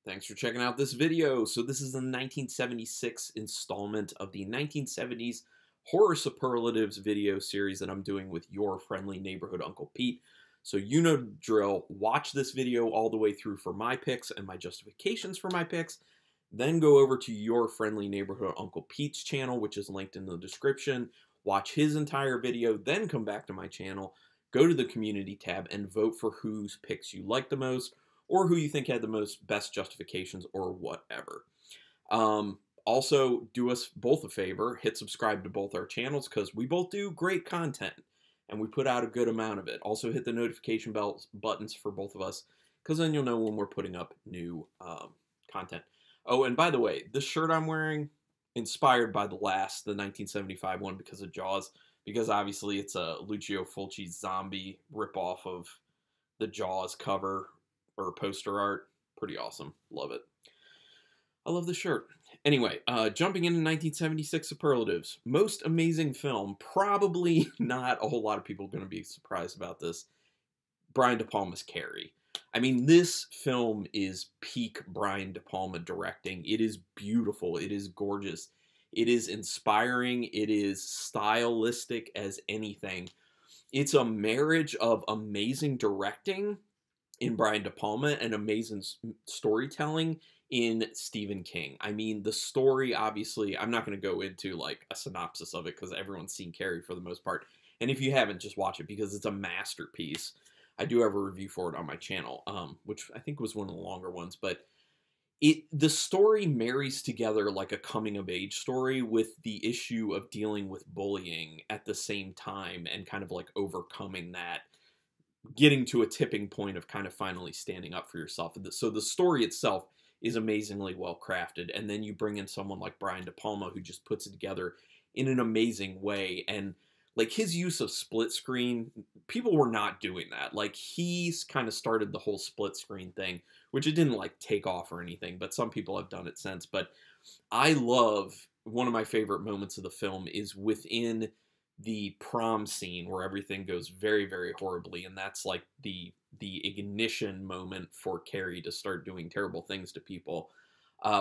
Thanks for checking out this video. So this is the 1976 installment of the 1970s Horror Superlatives video series that I'm doing with your friendly neighborhood Uncle Pete. So you know the drill. Watch this video all the way through for my picks and my justifications for my picks. Then go over to your friendly neighborhood Uncle Pete's channel, which is linked in the description. Watch his entire video, then come back to my channel, go to the community tab, and vote for whose picks you like the most, or who you think had the best justifications, or whatever. Also, do us both a favor, hit subscribe to both our channels, because we both do great content, and we put out a good amount of it. Also, hit the notification buttons for both of us, because then you'll know when we're putting up new content. Oh, and by the way, this shirt I'm wearing, inspired by the 1975 one because of Jaws, because obviously it's a Lucio Fulci zombie ripoff of the Jaws cover or poster art. Pretty awesome. Love it. I love the shirt. Anyway, jumping into 1976 superlatives. Most amazing film. Probably not a whole lot of people are going to be surprised about this. Brian De Palma's Carrie. I mean, this film is peak Brian De Palma directing. It is beautiful. It is gorgeous. It is inspiring. It is stylistic as anything. It's a marriage of amazing directing in Brian De Palma and amazing storytelling in Stephen King. I mean, the story, obviously, I'm not going to go into like a synopsis of it because everyone's seen Carrie for the most part. And if you haven't, just watch it because it's a masterpiece. I do have a review for it on my channel, which I think was one of the longer ones, but the story marries together like a coming-of-age story with the issue of dealing with bullying at the same time and kind of like overcoming that, getting to a tipping point of kind of finally standing up for yourself. So the story itself is amazingly well crafted, and then you bring in someone like Brian De Palma who just puts it together in an amazing way. And like his use of split screen, people were not doing that. Like he's kind of started the whole split screen thing, which it didn't like take off or anything, but some people have done it since. But I love, one of my favorite moments of the film is within the prom scene where everything goes very, very horribly. And that's like the ignition moment for Carrie to start doing terrible things to people,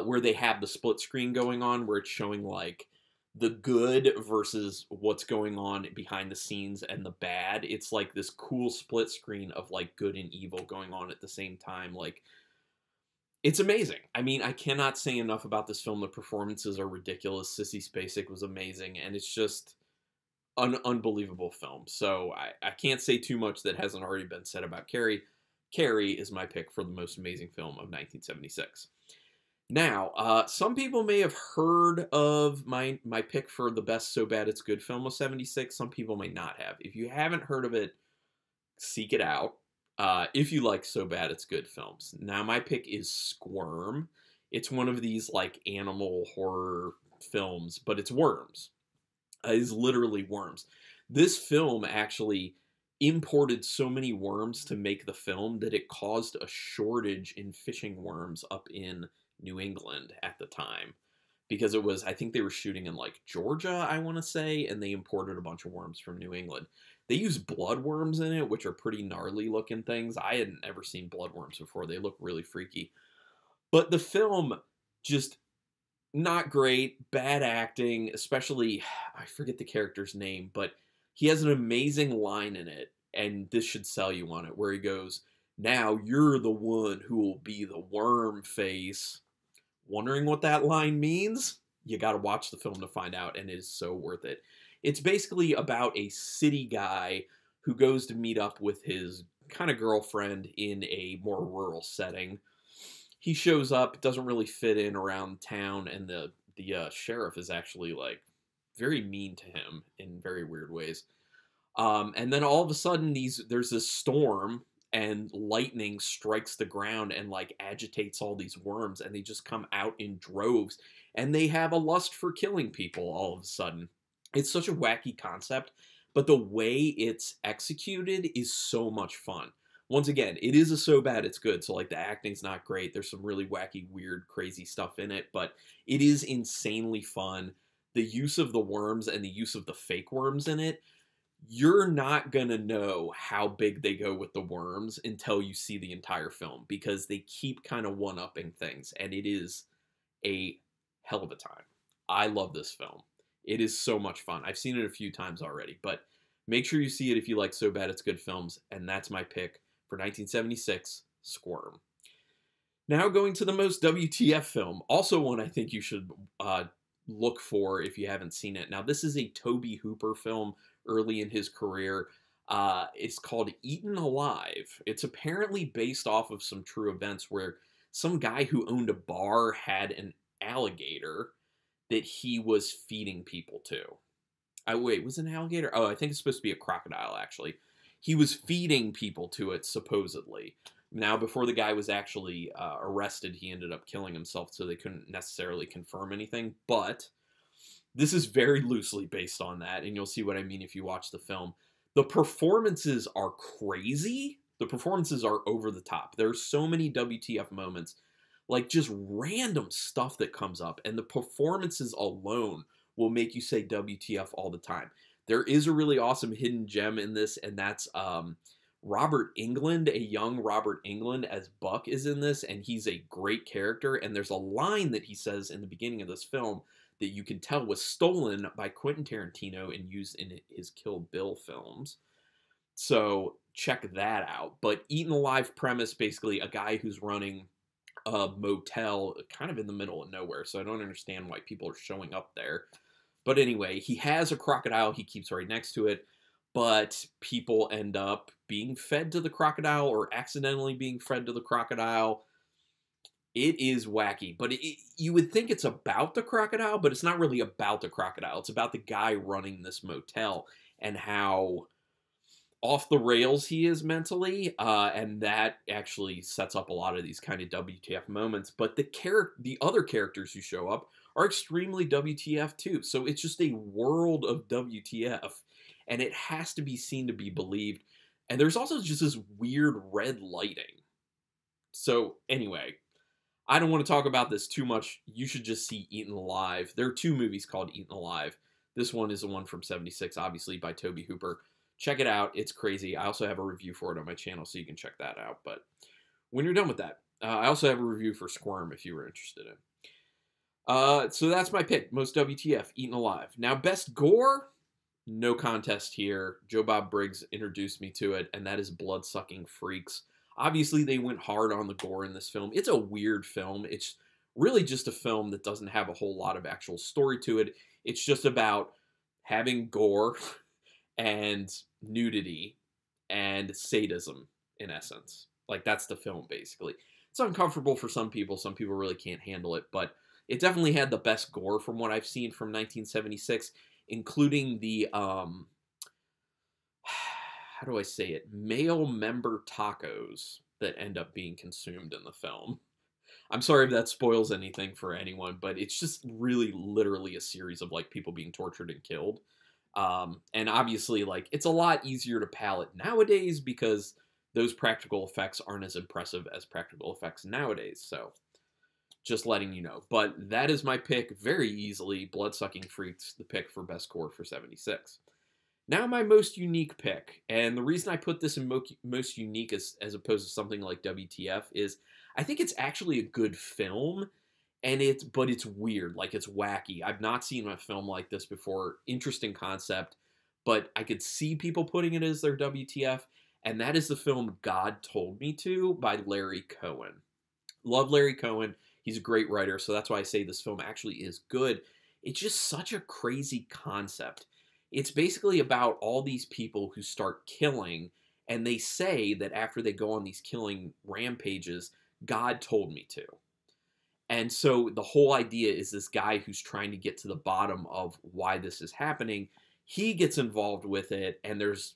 where they have the split screen going on, where it's showing like the good versus what's going on behind the scenes and the bad. It's like this cool split screen of like good and evil going on at the same time. Like, it's amazing. I mean, I cannot say enough about this film. The performances are ridiculous. Sissy Spacek was amazing, and it's just an unbelievable film. So I can't say too much that hasn't already been said about Carrie. Carrie is my pick for the most amazing film of 1976. Now, some people may have heard of my pick for the best So Bad It's Good film of 76. Some people may not have. If you haven't heard of it, seek it out. If you like So Bad It's Good films. Now, my pick is Squirm. It's one of these like animal horror films, but it's worms. It's literally worms. This film actually imported so many worms to make the film that it caused a shortage in fishing worms up in New England at the time, because it was, I think they were shooting in like Georgia, I want to say, and they imported a bunch of worms from New England. They use bloodworms in it, which are pretty gnarly looking things. I had never seen bloodworms before. They look really freaky. But the film, just not great, bad acting, especially, I forget the character's name, but he has an amazing line in it, and this should sell you on it, where he goes, "Now you're the one who will be the worm face." Wondering what that line means? You got to watch the film to find out, and it is so worth it. It's basically about a city guy who goes to meet up with his kind of girlfriend in a more rural setting. He shows up, doesn't really fit in around town, and the sheriff is actually like very mean to him in very weird ways. And then all of a sudden, there's this storm, and lightning strikes the ground and like agitates all these worms, and they just come out in droves, and they have a lust for killing people all of a sudden. It's such a wacky concept, but the way it's executed is so much fun. Once again, it is a So Bad It's Good, so like the acting's not great. There's some really wacky, weird, crazy stuff in it, but it is insanely fun. The use of the worms and the use of the fake worms in it, you're not gonna know how big they go with the worms until you see the entire film, because they keep kind of one-upping things, and it is a hell of a time. I love this film. It is so much fun. I've seen it a few times already, but make sure you see it if you like So Bad It's Good films, and that's my pick for 1976, Squirm. Now going to the most WTF film, also one I think you should look for if you haven't seen it. Now this is a Tobe Hooper film early in his career. It's called Eaten Alive. It's apparently based off of some true events where some guy who owned a bar had an alligator that he was feeding people to. Wait, was it an alligator? Oh, I think it's supposed to be a crocodile, actually. He was feeding people to it, supposedly. Now, before the guy was actually arrested, he ended up killing himself, so they couldn't necessarily confirm anything. But this is very loosely based on that, and you'll see what I mean if you watch the film. The performances are crazy. The performances are over the top. There's so many WTF moments, like just random stuff that comes up, and the performances alone will make you say WTF all the time. There is a really awesome hidden gem in this, and that's Robert Englund, a young Robert Englund as Buck is in this, and he's a great character, and there's a line that he says in the beginning of this film that you can tell was stolen by Quentin Tarantino and used in his Kill Bill films. So check that out. But Eaten Alive premise, basically a guy who's running a motel kind of in the middle of nowhere, so I don't understand why people are showing up there. But anyway, he has a crocodile he keeps right next to it, but people end up being fed to the crocodile or accidentally being fed to the crocodile. It is wacky, but you would think it's about the crocodile, but it's not really about the crocodile. It's about the guy running this motel and how off the rails he is mentally, and that actually sets up a lot of these kind of WTF moments. But the other characters who show up are extremely WTF too. So it's just a world of WTF, and it has to be seen to be believed. And there's also just this weird red lighting. So anyway, I don't want to talk about this too much. You should just see Eaten Alive. There are two movies called Eaten Alive. This one is the one from '76, obviously, by Tobe Hooper. Check it out. It's crazy. I also have a review for it on my channel, so you can check that out. But when you're done with that, I also have a review for Squirm if you were interested in. So that's my pick. Most WTF, Eaten Alive. Now, best gore, no contest here. Joe Bob Briggs introduced me to it, and that is Blood-Sucking Freaks. Obviously, they went hard on the gore in this film. It's a weird film. It's really just a film that doesn't have a whole lot of actual story to it. It's just about having gore and nudity and sadism, in essence. Like, that's the film, basically. It's uncomfortable for some people. Some people really can't handle it, but it definitely had the best gore from what I've seen from 1976, including the, how do I say it, male member tacos that end up being consumed in the film. I'm sorry if that spoils anything for anyone, but it's just really literally a series of, like, people being tortured and killed. And obviously, like, it's a lot easier to palate nowadays because those practical effects aren't as impressive as practical effects nowadays. So just letting you know. But that is my pick very easily. Blood-Sucking Freaks, the pick for best gore for 76. Now my most unique pick, and the reason I put this in most unique as opposed to something like WTF is I think it's actually a good film, but it's weird, like it's wacky. I've not seen a film like this before. Interesting concept, but I could see people putting it as their WTF, and that is the film God Told Me To by Larry Cohen. Love Larry Cohen. He's a great writer, so that's why I say this film actually is good. It's just such a crazy concept. It's basically about all these people who start killing, and they say that after they go on these killing rampages, God told me to. And so the whole idea is this guy who's trying to get to the bottom of why this is happening. He gets involved with it, and there's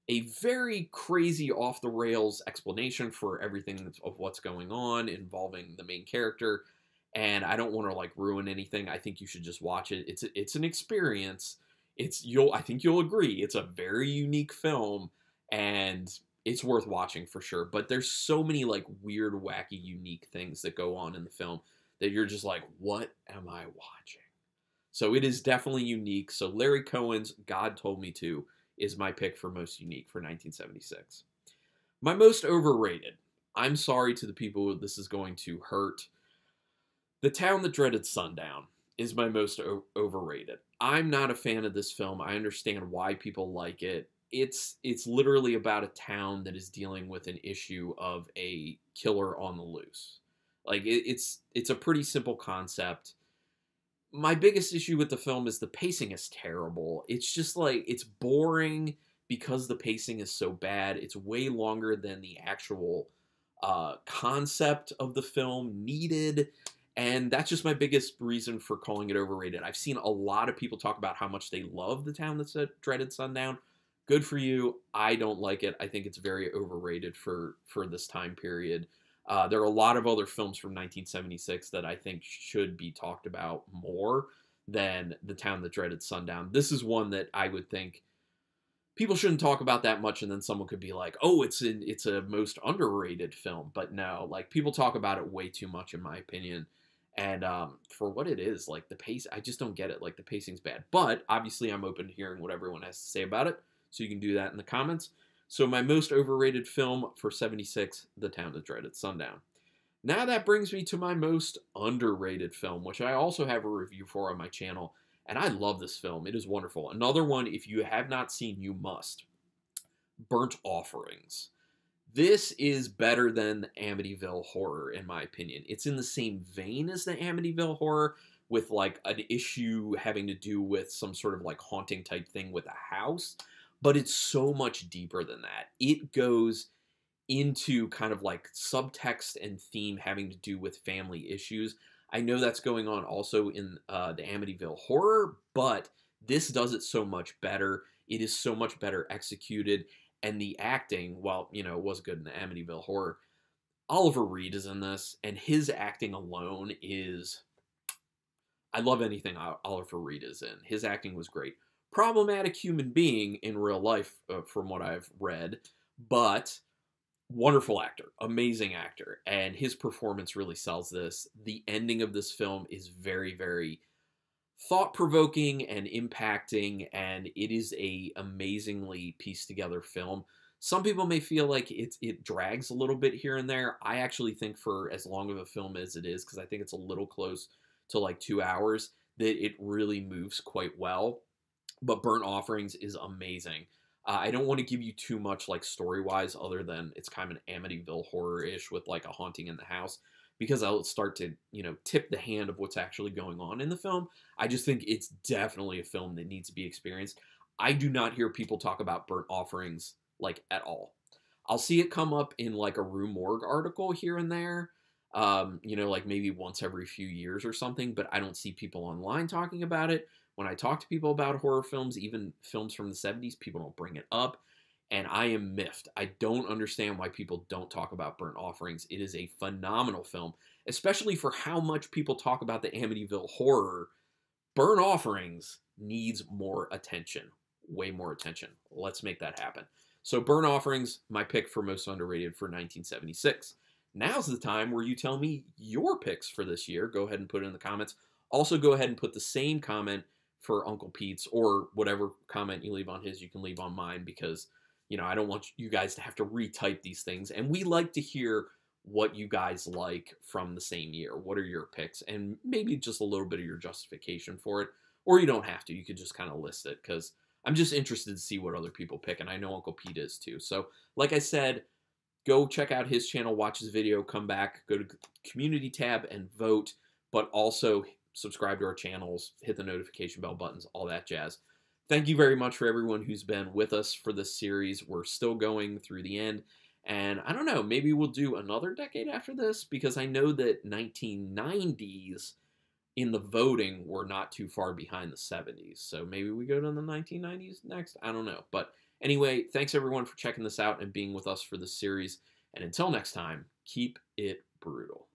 a very crazy off-the-rails explanation for everything of what's going on involving the main character. And I don't want to, like, ruin anything. I think you should just watch it. It's an experience. I think you'll agree. It's a very unique film, and it's worth watching for sure. But there's so many, like, weird, wacky, unique things that go on in the film that you're just like, what am I watching? So it is definitely unique. So Larry Cohen's God Told Me To is my pick for most unique for 1976. My most overrated. I'm sorry to the people this is going to hurt. The Town That Dreaded Sundown is my most overrated. I'm not a fan of this film. I understand why people like it. It's literally about a town that is dealing with an issue of a killer on the loose. Like it's a pretty simple concept. My biggest issue with the film is the pacing is terrible. It's just like it's boring because the pacing is so bad. It's way longer than the actual concept of the film needed. And that's just my biggest reason for calling it overrated. I've seen a lot of people talk about how much they love The Town That Dreaded Sundown. Good for you. I don't like it. I think it's very overrated for this time period. There are a lot of other films from 1976 that I think should be talked about more than The Town That Dreaded Sundown. This is one that I would think people shouldn't talk about that much, and then someone could be like, oh, it's a most underrated film. But no, like, people talk about it way too much, in my opinion. And for what it is, like, the pace, I just don't get it. Like, the pacing's bad. But obviously I'm open to hearing what everyone has to say about it, so you can do that in the comments. So my most overrated film for 76, The Town That Dreaded Sundown. Now that brings me to my most underrated film, which I also have a review for on my channel. And I love this film. It is wonderful. Another one, if you have not seen, you must. Burnt Offerings. This is better than the Amityville Horror, in my opinion. It's in the same vein as the Amityville Horror, with like an issue having to do with some sort of like haunting type thing with a house. But it's so much deeper than that. It goes into kind of like subtext and theme having to do with family issues. I know that's going on also in the Amityville Horror, but this does it so much better. It is so much better executed, and the acting, while, you know, it was good in the Amityville Horror, Oliver Reed is in this, and his acting alone is... I love anything Oliver Reed is in. His acting was great. Problematic human being in real life, from what I've read, but wonderful actor, amazing actor, and his performance really sells this. The ending of this film is very, very thought-provoking and impacting, and it is a amazingly pieced together film. Some people may feel like it drags a little bit here and there. I actually think for as long of a film as it is, because I think it's a little close to like 2 hours, that it really moves quite well. But Burnt Offerings is amazing. I don't want to give you too much like story-wise, other than it's kind of an Amityville horror-ish with like a haunting in the house, because I'll start to, you know, tip the hand of what's actually going on in the film. I just think it's definitely a film that needs to be experienced. I do not hear people talk about Burnt Offerings like at all. I'll see it come up in like a Rue Morgue article here and there, you know, like maybe once every few years or something, but I don't see people online talking about it. When I talk to people about horror films, even films from the 70s, people don't bring it up, and I am miffed. I don't understand why people don't talk about Burnt Offerings. It is a phenomenal film, especially for how much people talk about the Amityville Horror. Burnt Offerings needs more attention, way more attention. Let's make that happen. So Burnt Offerings, my pick for most underrated for 1976. Now's the time where you tell me your picks for this year. Go ahead and put it in the comments. Also, go ahead and put the same comment for Uncle Pete's, or whatever comment you leave on his, you can leave on mine, because, you know, I don't want you guys to have to retype these things. And we like to hear what you guys like from the same year. What are your picks? And maybe just a little bit of your justification for it. Or you don't have to. You could just kind of list it, because I'm just interested to see what other people pick. And I know Uncle Pete is too. So, like I said, go check out his channel, watch his video, come back, go to the community tab and vote. But also subscribe to our channels, hit the notification bell buttons, all that jazz. Thank you very much for everyone who's been with us for this series. We're still going through the end. And I don't know, maybe we'll do another decade after this, because I know that 1990s in the voting were not too far behind the 70s. So maybe we go to the 1990s next. I don't know. But anyway, thanks everyone for checking this out and being with us for this series. And until next time, keep it brutal.